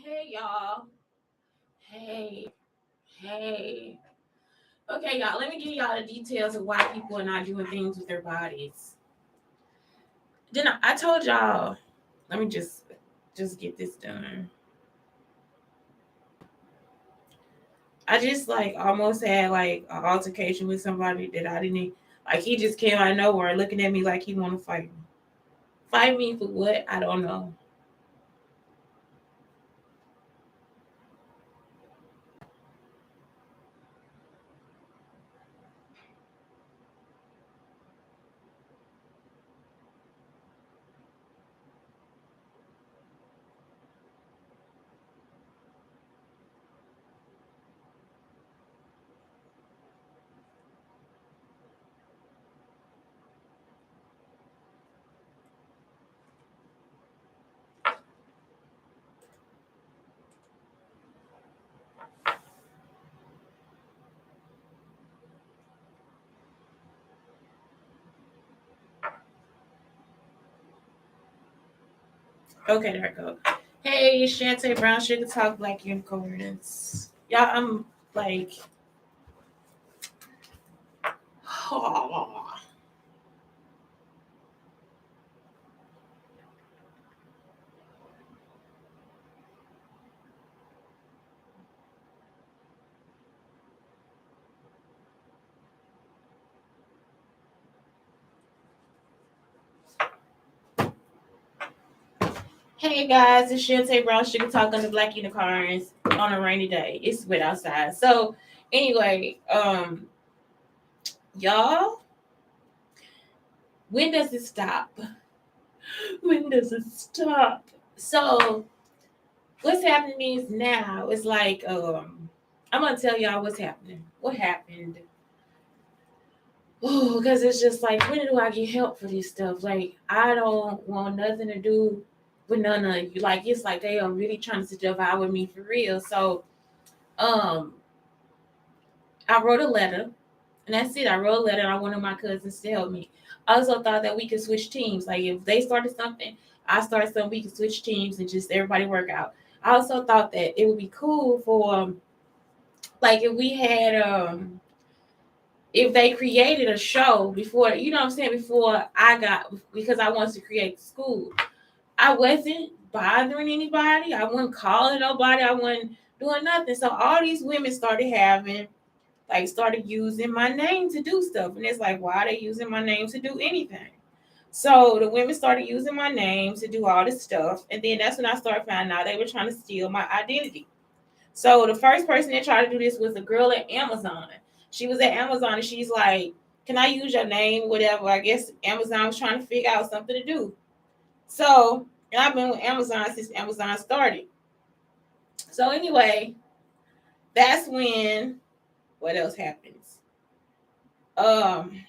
Hey y'all. Hey, hey. Okay, y'all, let me give y'all the details of why people are not doing things with their bodies. Then I told y'all, let me just get this done. I just like almost had like an altercation with somebody that I didn't like. He just came out of nowhere looking at me like he want to fight me. Fight me for what? I don't know. Okay, there I go. Hey, Shante Brown Sugar Talk Black Unicorns. Y'all, I'm like, hey guys, it's Shante Brown Sugar Talk on the Black Unicarns on a rainy day. It's wet outside. So anyway, y'all, when does it stop? When does it stop? So what's happening is now it's like I'm gonna tell y'all what's happening. What happened? Oh, because it's just like when do I get help for this stuff? Like I don't want nothing to do with none of you. Like it's like they are really trying to devour me for real. So um I wrote a letter and that's it. I wrote a letter and I wanted my cousins to help me. I also thought that we could switch teams. Like if they started something, I started something, we could switch teams and just everybody work out. I also thought that it would be cool for like if we had if they created a show before, you know what I'm saying, before I got, because I wanted to create the school. I wasn't bothering anybody. I wasn't calling nobody. I wasn't doing nothing. So all these women started having, like, started using my name to do stuff. And it's like, why are they using my name to do anything? So the women started using my name to do all this stuff. And then that's when I started finding out they were trying to steal my identity. So the first person that tried to do this was a girl at Amazon. She was at Amazon and she's like, can I use your name? Whatever. I guess Amazon was trying to figure out something to do. So, and I've been with Amazon since Amazon started. So anyway, that's when what else happens? Um,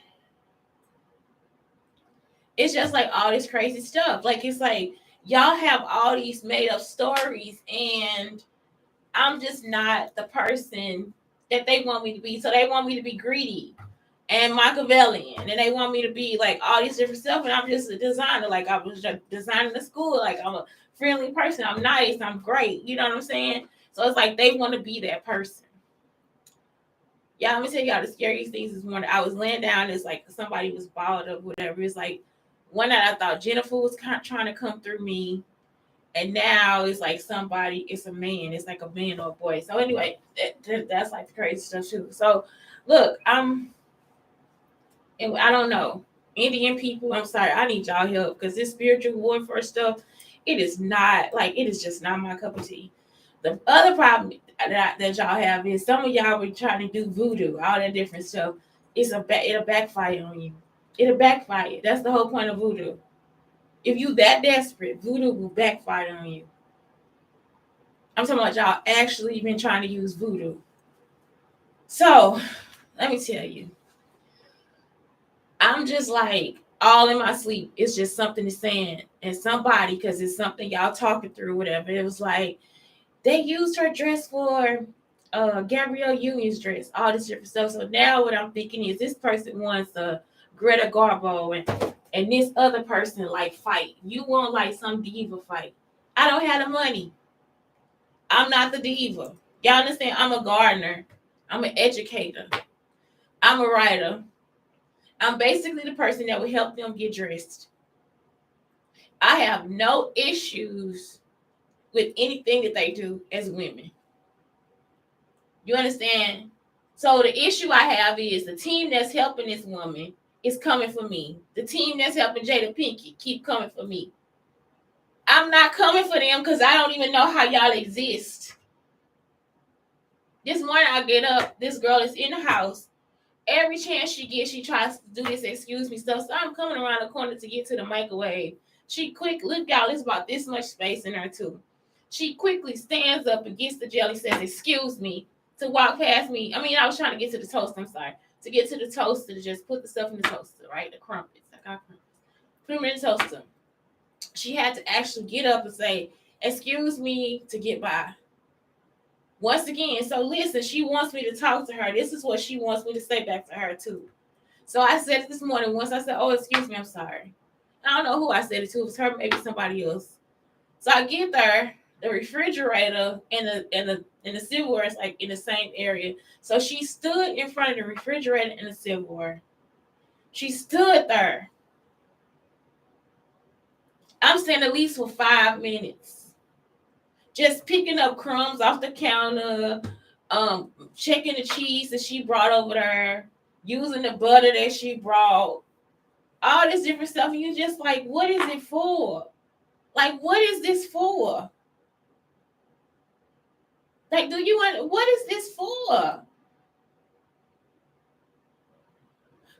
it's just like all this crazy stuff. Like it's like y'all have all these made up stories and I'm just not the person that they want me to be. So they want me to be greedy and Machiavellian, and they want me to be like all these different stuff. And I'm just a designer. Like I was just designing the school. Like I'm a friendly person. I'm nice. I'm great. You know what I'm saying? So it's like they want to be that person. Yeah, let me tell y'all the scariest things this morning. I was laying down. It's like somebody was balled up, whatever. It's like one night I thought Jennifer was trying to come through me, and now it's like somebody. It's a man. It's like a man or a boy. So anyway, that's like the crazy stuff too. So look, and I don't know. Indian people, I'm sorry, I need y'all help because this spiritual warfare stuff, it is not like it is just not my cup of tea. The other problem that y'all have is some of y'all were trying to do voodoo, all that different stuff. It'll backfire on you. It'll backfire. That's the whole point of voodoo. If you that desperate, voodoo will backfire on you. I'm talking about y'all actually been trying to use voodoo. So let me tell you, I'm just like all in my sleep. It's just something to saying, and somebody, because it's something y'all talking through, whatever. It was like they used her dress for Gabrielle Union's dress, all this different stuff. So now what I'm thinking is this person wants a Greta Garbo and this other person like fight. You want like some diva fight. I don't have the money. I'm not the diva. Y'all understand? I'm a gardener. I'm an educator. I'm a writer. I'm basically the person that will help them get dressed. I have no issues with anything that they do as women. You understand? So the issue I have is the team that's helping this woman is coming for me. The team that's helping Jada Pinkett keep coming for me. I'm not coming for them because I don't even know how y'all exist. This morning I get up, this girl is in the house. Every chance she gets, she tries to do this excuse me stuff. So I'm coming around the corner to get to the microwave. She quick, look y'all, it's about this much space in her too. She quickly stands up and gets the jelly, says, excuse me, to walk past me. I mean, I was trying to get to the toast, I'm sorry. To get to the toaster, to just put the stuff in the toaster, right? The crumpets. I got crumpets. Put them in the toaster. She had to actually get up and say, excuse me, to get by. Once again, so listen, she wants me to talk to her. This is what she wants me to say back to her, too. So I said this morning, once I said, oh, excuse me, I'm sorry. I don't know who I said it to. It was her, maybe somebody else. So I get there, the refrigerator and the silverware is like in the same area. So she stood in front of the refrigerator and the silverware. She stood there. I'm standing at least for 5 minutes. Just picking up crumbs off the counter, checking the cheese that she brought over there, using the butter that she brought, all this different stuff. And you're just like, what is it for? Like, what is this for? Like, what is this for?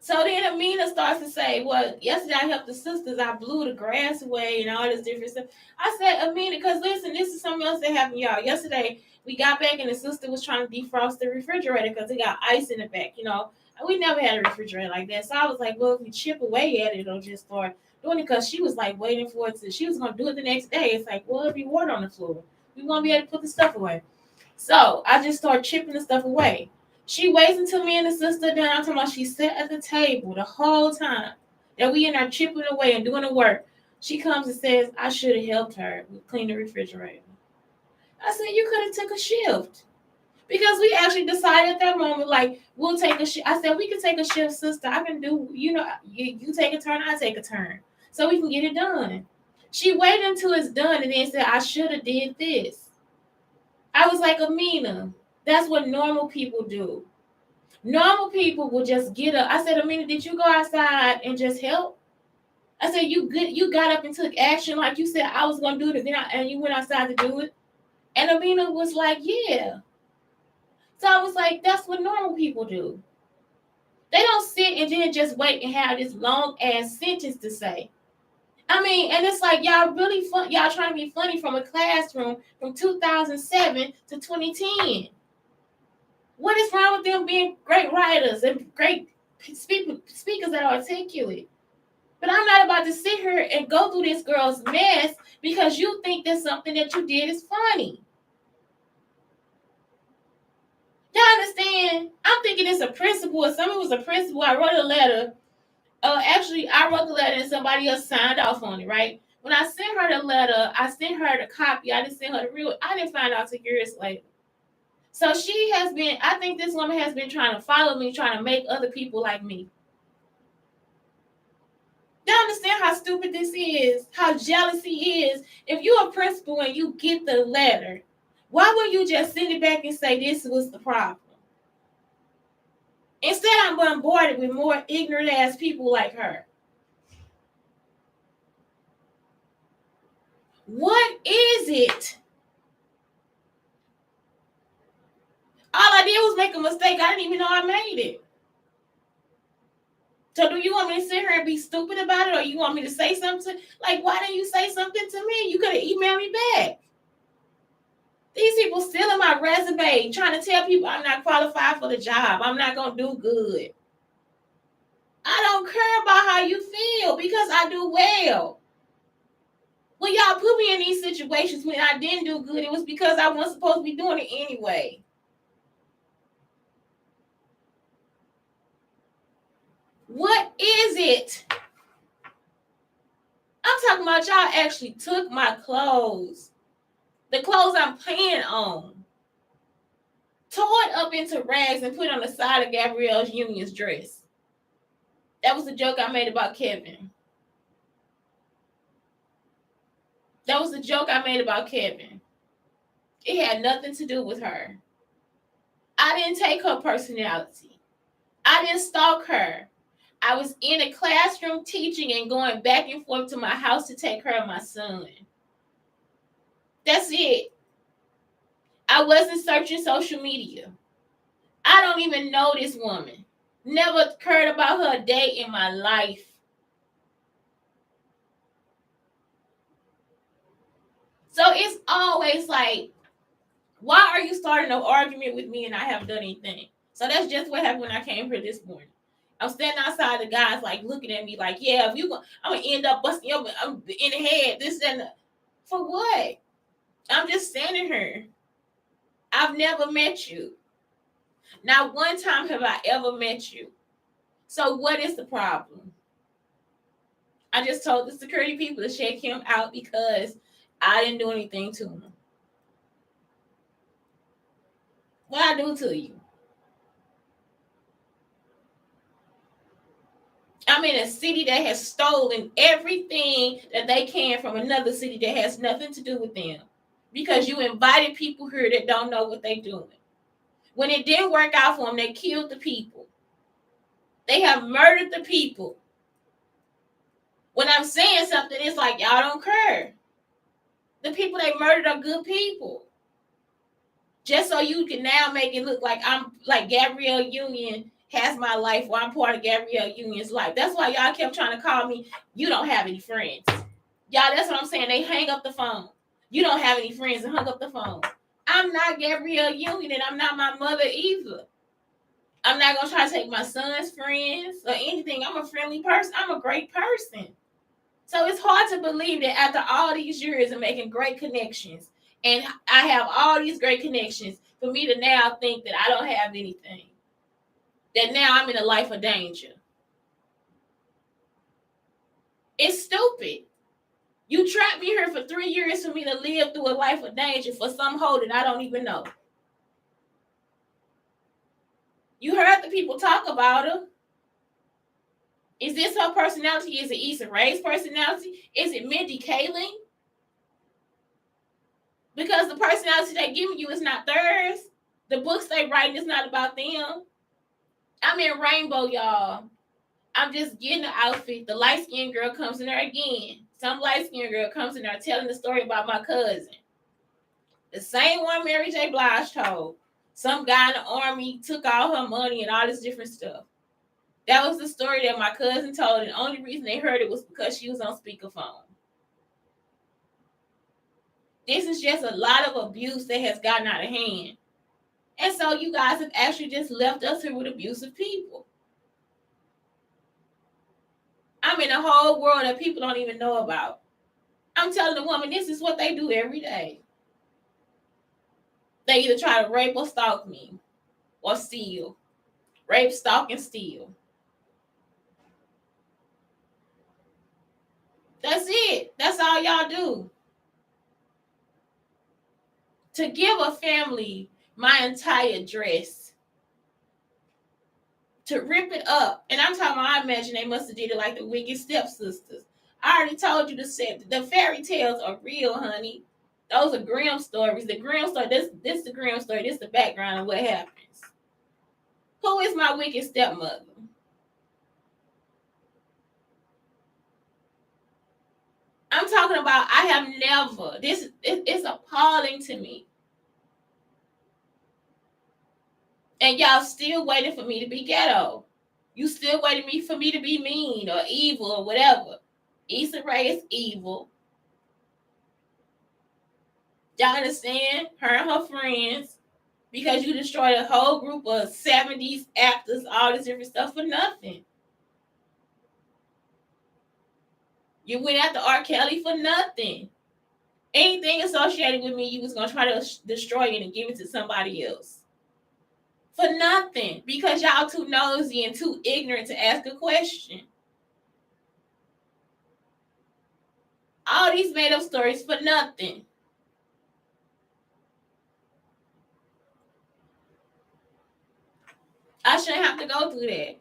So then Amina starts to say, well, yesterday I helped the sisters. I blew the grass away and all this different stuff. I said, Amina, because listen, this is something else that happened, y'all. Yesterday, we got back and the sister was trying to defrost the refrigerator because it got ice in the back, you know. And we never had a refrigerator like that. So I was like, well, if we chip away at it, it'll just start doing it, because she was like waiting for it to, she was going to do it the next day. It's like, well, it'll be water on the floor. We won't be able to put the stuff away. So I just started chipping the stuff away. She waits until me and the sister down. I'm talking about she sat at the table the whole time that we in there chipping away and doing the work. She comes and says, I should have helped her clean the refrigerator. I said, you could have took a shift. Because we actually decided at that moment, like, we'll take a shift. I said, we can take a shift, sister. I can do, you know, you take a turn, I take a turn. So we can get it done. She waited until it's done and then said, I should have did this. I was like, Amina, that's what normal people do. Normal people will just get up. I said, Amina, did you go outside and just help? I said, you got up and took action like you said I was going to do it, and you went outside to do it. And Amina was like, yeah. So I was like, that's what normal people do. They don't sit and then just wait and have this long ass sentence to say. I mean, and it's like y'all really fun. Y'all trying to be funny from a classroom from 2007 to 2010. What is wrong with them being great writers and great speakers that are articulate? But I'm not about to sit here and go through this girl's mess because you think that something that you did is funny. Y'all understand? I'm thinking it's a principal, or someone was a principal. I wrote a letter. Actually, I wrote the letter and somebody else signed off on it, right? When I sent her the letter, I sent her the copy. I didn't send her the real. I didn't find out till years later. So she has been, I think this woman has been trying to follow me, trying to make other people like me. You understand how stupid this is, how jealousy is. If you're a principal and you get the letter, why would you just send it back and say this was the problem? Instead, I'm bombarded with more ignorant ass people like her. What is it? All I did was make a mistake. I didn't even know I made it. So do you want me to sit here and be stupid about it, or you want me to say something? Like, why didn't you say something to me? You could have emailed me back. These people stealing my resume, trying to tell people I'm not qualified for the job. I'm not going to do good. I don't care about how you feel because I do well. When y'all put me in these situations when I didn't do good, it was because I wasn't supposed to be doing it anyway. What is it? I'm talking about y'all actually took my clothes. The clothes I'm playing on, tore it up into rags and put it on the side of Gabrielle Union's dress. That was the joke I made about Kevin. That was the joke I made about Kevin. It had nothing to do with her. I didn't take her personality. I didn't stalk her. I was in a classroom teaching and going back and forth to my house to take care of my son. That's it. I wasn't searching social media. I don't even know this woman. Never cared about her a day in my life. So it's always like, why are you starting an argument with me and I haven't done anything? So that's just what happened when I came here this morning. I'm standing outside, the guys like looking at me like, yeah, if you go, I'm gonna end up busting you in the head, this and that. For what? I'm just standing here. I've never met you. Not one time have I ever met you. So what is the problem? I just told the security people to check him out because I didn't do anything to him. What I do to you? I'm in a city that has stolen everything that they can from another city that has nothing to do with them. Because you invited people here that don't know what they're doing. When it didn't work out for them, they killed the people. They have murdered the people. When I'm saying something, it's like y'all don't care. The people they murdered are good people. Just so you can now make it look like I'm like Gabrielle Union has my life, or I'm part of Gabrielle Union's life. That's why y'all kept trying to call me. You don't have any friends. Y'all, that's what I'm saying. They hang up the phone. You don't have any friends and hung up the phone. I'm not Gabrielle Union and I'm not my mother either. I'm not going to try to take my son's friends or anything. I'm a friendly person. I'm a great person. So it's hard to believe that after all these years of making great connections, and I have all these great connections, for me to now think that I don't have anything. That now I'm in a life of danger. It's stupid. You trapped me here for 3 years for me to live through a life of danger for some hoe that I don't even know. You heard the people talk about her. Is this her personality? Is it Issa Rae's personality? Is it Mindy Kaling? Because the personality they're giving you is not theirs. The books they writing is not about them. I'm in Rainbow, y'all. I'm just getting the outfit. The light-skinned girl comes in there again. Some light-skinned girl comes in there telling the story about my cousin. The same one Mary J. Blige told. Some guy in the army took all her money and all this different stuff. That was the story that my cousin told, and the only reason they heard it was because she was on speakerphone. This is just a lot of abuse that has gotten out of hand. And so you guys have actually just left us here with abusive people. I'm in a whole world that people don't even know about. I'm telling the woman, this is what they do every day. They either try to rape or stalk me or steal. Rape, stalk, and steal. That's it. That's all y'all do. To give a family my entire dress, to rip it up, and I'm talking about, I imagine they must have did it like the Wicked Stepsisters. I already told you the fairy tales are real, honey. Those are Grimm stories. The Grimm story, this the Grimm story, this the background of what happens. Who is my wicked stepmother? I'm talking about, I have never, it's appalling to me. And y'all still waiting for me to be ghetto. You still waiting for me to be mean or evil or whatever. Issa Rae is evil. Y'all understand? Her and her friends. Because you destroyed a whole group of 70s actors, all this different stuff for nothing. You went after R. Kelly for nothing. Anything associated with me, you was going to try to destroy it and give it to somebody else. For nothing. Because y'all too nosy and too ignorant to ask a question. All these made up stories for nothing. I shouldn't have to go through that.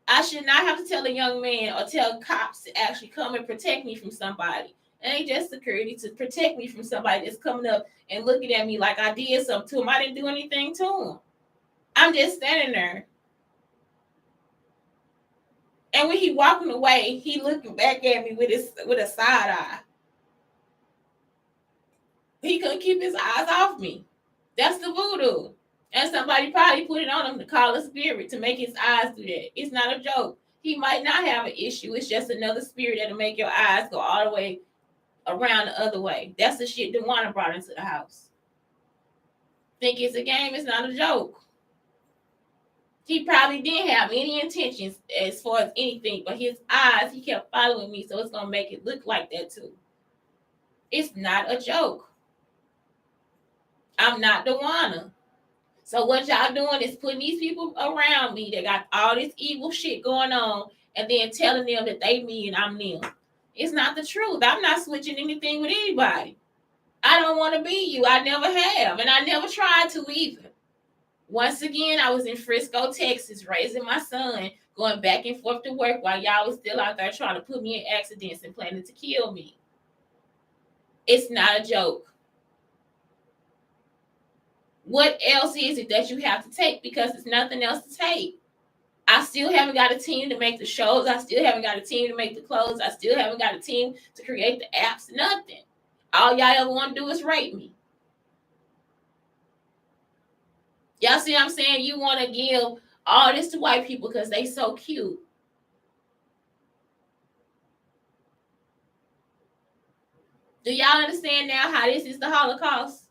I should not have to tell a young man or tell cops to actually come and protect me from somebody. It ain't just security to protect me from somebody that's coming up and looking at me like I did something to him. I didn't do anything to him. I'm just standing there. And when he walking away, he looking back at me with a side eye. He couldn't keep his eyes off me. That's the voodoo. And somebody probably put it on him to call a spirit to make his eyes do that. It's not a joke. He might not have an issue. It's just another spirit that'll make your eyes go all the way around the other way. That's the shit Dewana brought into the house. Think it's a game. It's not a joke. He probably didn't have any intentions as far as anything, but his eyes, he kept following me, so it's going to make it look like that too. It's not a joke. I'm not Dewana. So what y'all doing is putting these people around me that got all this evil shit going on and then telling them that they me and I'm them. It's not the truth. I'm not switching anything with anybody. I don't want to be you. I never have. And I never tried to either. Once again, I was in Frisco, Texas, raising my son, going back and forth to work while y'all was still out there trying to put me in accidents and planning to kill me. It's not a joke. What else is it that you have to take? Because there's nothing else to take. I still haven't got a team to make the shows. I still haven't got a team to make the clothes. I still haven't got a team to create the apps. Nothing. All y'all ever want to do is rape me. Y'all see what I'm saying? You want to give all this to white people because they so cute. Do y'all understand now how this is the Holocaust?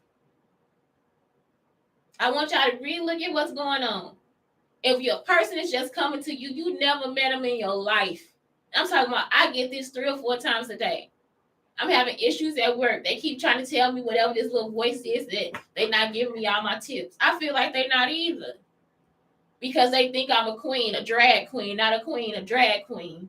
I want y'all to really look at what's going on. If your person is just coming to you, you never met them in your life. I'm talking about, I get this 3 or 4 times a day. I'm having issues at work. They keep trying to tell me whatever this little voice is that they not giving me all my tips. I feel like they're not either. Because they think I'm a queen, a drag queen, not a queen, a drag queen.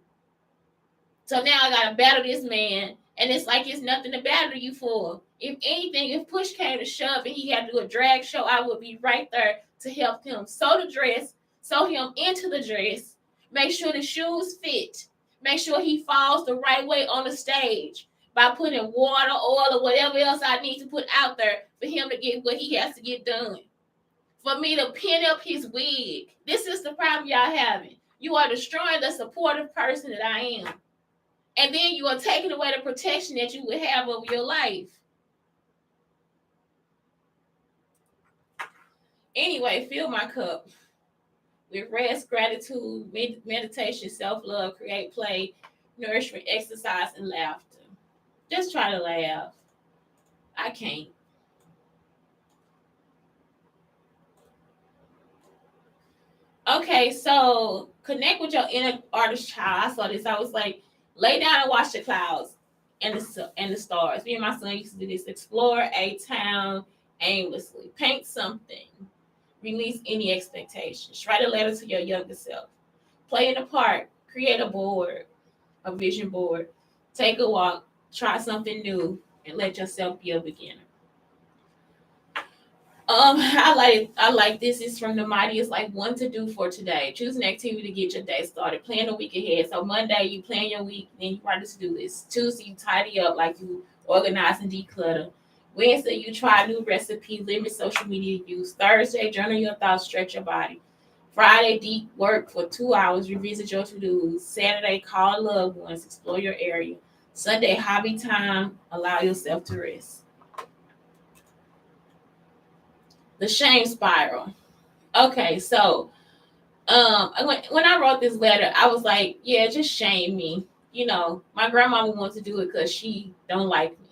So now I got to battle this man, and it's like it's nothing to battle you for. If anything, if push came to shove and he had to do a drag show, I would be right there to help him sew the dress, sew him into the dress, make sure the shoes fit, make sure he falls the right way on the stage by putting water, oil, or whatever else I need to put out there for him to get what he has to get done. For me to pin up his wig. This is the problem y'all having. You are destroying the supportive person that I am. And then you are taking away the protection that you would have over your life. Anyway, fill my cup with rest, gratitude, meditation, self-love, create play, nourishment, exercise, and laughter. Just try to laugh. I can't. Okay, so connect with your inner artist child. I saw this. I was like, lay down and watch the clouds and the stars. Me and my son used to do this. Explore a town aimlessly. Paint something. Release any expectations. Write a letter to your younger self. Play in the park. Create a board, a vision board. Take a walk. Try something new, and let yourself be a beginner. I like this. Is from the mighty. It's like one to do for today. Choose an activity to get your day started. Plan the week ahead. So Monday you plan your week, then you write a to-do list. Tuesday you tidy up, like you organize and declutter. Wednesday you try a new recipe, limit social media use. Thursday journal your thoughts, stretch your body. Friday deep work for 2 hours, revisit your to-dos. Saturday call loved ones, explore your area. Sunday hobby time, allow yourself to rest. The shame spiral. Okay, so when I wrote this letter, I was like, yeah, just shame me. You know, my grandmama wants to do it because she don't like me.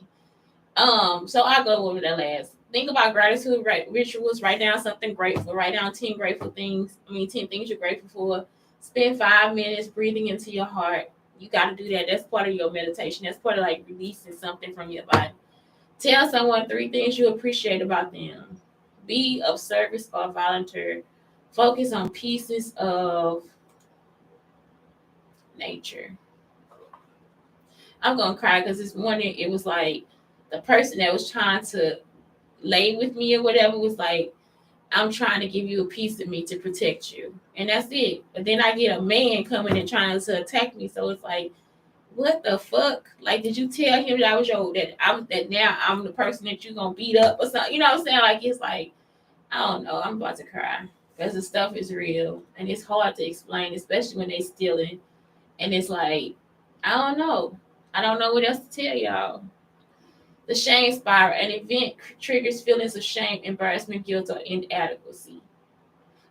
So I'll go over that last. Think about gratitude rituals. Write down something grateful. Write down 10 grateful things. 10 things you're grateful for. Spend 5 minutes breathing into your heart. You got to do that. That's part of your meditation. That's part of like releasing something from your body. Tell someone 3 things you appreciate about them. Be of service or volunteer. Focus on pieces of nature. I'm gonna cry because this morning it was like the person that was trying to lay with me or whatever was like, I'm trying to give you a piece of me to protect you. And that's it. But then I get a man coming and trying to attack me. So it's like, what the fuck? Like, did you tell him that I was that now I'm the person that you gonna beat up or something? You know what I'm saying? Like, it's like, I don't know. I'm about to cry because the stuff is real and it's hard to explain, especially when they stealing. And it's like, I don't know. I don't know what else to tell y'all. The shame spiral. An event triggers feelings of shame, embarrassment, guilt, or inadequacy.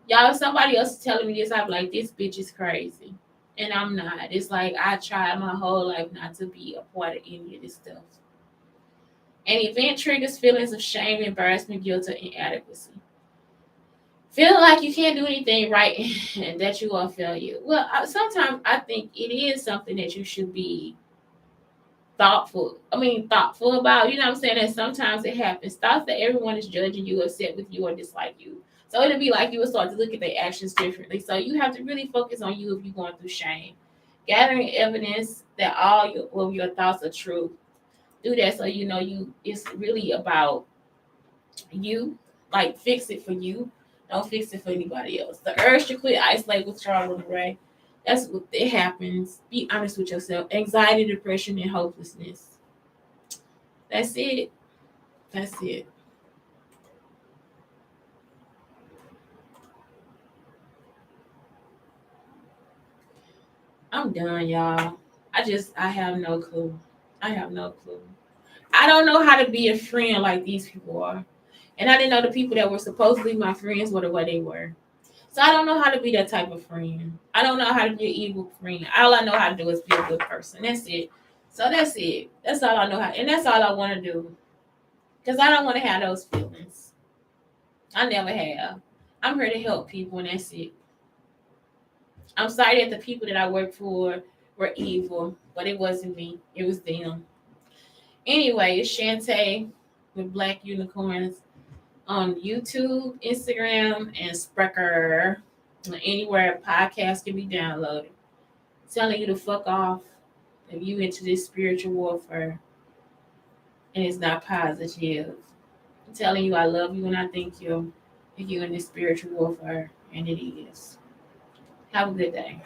Y'all, if somebody else is telling me this, I'm like, this bitch is crazy. And I'm not. It's like I tried my whole life not to be a part of any of this stuff. An event triggers feelings of shame, embarrassment, guilt, or inadequacy. Feeling like you can't do anything right and that you are a failure. Well, sometimes I think it is something that you should be thoughtful about. You know what I'm saying? That sometimes it happens. Thoughts that everyone is judging you, upset with you, or dislike you. So it'll be like you will start to look at their actions differently. So you have to really focus on you if you're going through shame. Gathering evidence that of your thoughts are true. Do that so you know it's really about you. Like fix it for you. Don't fix it for anybody else. The urge to quit, isolate, withdraw, run away. That's what it happens. Be honest with yourself. Anxiety, depression, and hopelessness. That's it. That's it. I'm done, y'all. I have no clue. I have no clue. I don't know how to be a friend like these people are. And I didn't know the people that were supposedly my friends were the way they were. So I don't know how to be that type of friend. I don't know how to be an evil friend. All I know how to do is be a good person. That's it. So that's it. That's all I know how. And that's all I want to do. Because I don't want to have those feelings. I never have. I'm here to help people, and that's it. I'm sorry that the people that I work for were evil, but it wasn't me. It was them. Anyway, it's Shantae with Black Unicorns on YouTube, Instagram, and Spreaker. Anywhere a podcast can be downloaded. Telling you to fuck off if you into this spiritual warfare and it's not positive. I'm telling you I love you and I thank you if you're in this spiritual warfare and it is. Have a good day.